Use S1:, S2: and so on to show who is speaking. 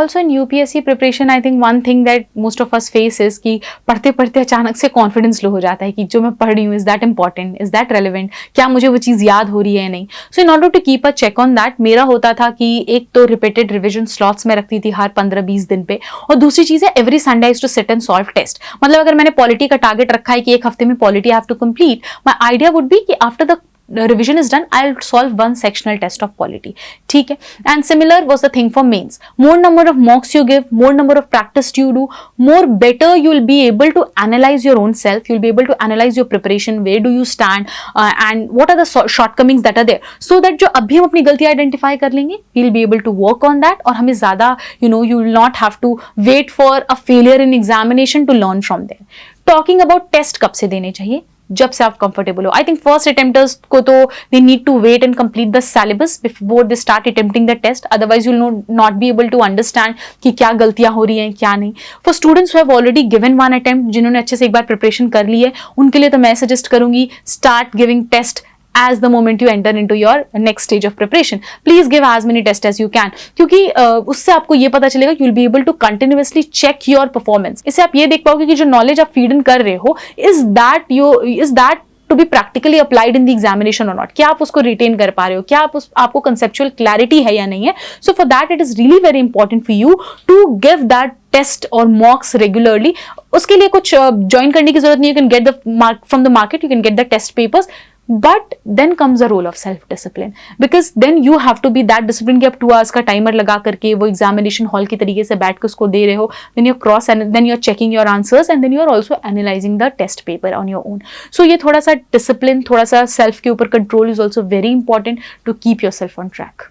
S1: Also in UPSC preparation I think one thing that most of us face is कि पढ़ते पढ़ते अचानक से कॉन्फिडेंस लो हो जाता है कि जो मैं पढ़ रही हूँ is that important, is that relevant, क्या मुझे वो चीज़ याद हो रही है या नहीं. So in order to keep a check on that, मेरा होता था कि एक तो रिपीटेड रिविजन स्लॉट्स में रखती थी हर 15-20 दिन पे, और दूसरी चीज़ है every Sunday is to sit and solve test. मतलब अगर मैंने पॉलिटी का टारगेट रखा है कि एक हफ्ते में polity I have to complete, my idea would be कि after the revision is done, I'll solve one sectional test of polity. ठीक है. And similar was the thing for mains. More number of mocks you give, more number of practice you do, more better you'll be able to analyze your own self. You'll be able to analyze your preparation, where do you stand, and what are the shortcomings that are there. So that जो अभी हम अपनी गलती identify कर लेंगे, we'll be able to work on that, और हमें ज़्यादा you will not have to wait for a failure in examination to learn from there. Talking about test कब से देने चाहिए, जब से आप कंफर्टेबल हो. आई थिंक फर्स्ट अटेम्प्टर्स को तो they need to wait and complete the syllabus before they start attempting the test, otherwise you will not be able to understand कि क्या गलतियां हो रही हैं क्या नहीं. For students who have already given one attempt, जिन्होंने अच्छे से एक बार प्रिपरेशन कर ली है, उनके लिए तो मैं सजेस्ट करूंगी start giving test as the moment you enter into your next stage of preparation. Please give as many tests as you can, क्योंकि उससे आपको ये पता चलेगा you will be able to continuously check your performance. इससे आप ये देख पाओगे कि जो knowledge आप feed in कर रहे हो is that to be practically applied in the examination or not. क्या आप उसको retain कर पा रहे हो, क्या आपको conceptual clarity है या नहीं है. So for that it is really very important for you to give that test or mocks regularly. उसके लिए कुछ join करने की जरूरत नहीं है. You can get the from the market, you can get the test papers. But then comes the role of self-discipline, because then you have to be that disciplined कि आप 2 hours का टाइमर लगा करके वो एग्जामिनेशन हॉल की तरीके से बैठ के उसको दे रहे हो. then you're checking your answers and then you're also analyzing the test paper on your own. So ये थोड़ा सा discipline, थोड़ा सा self के ऊपर control is also very important to keep yourself on track.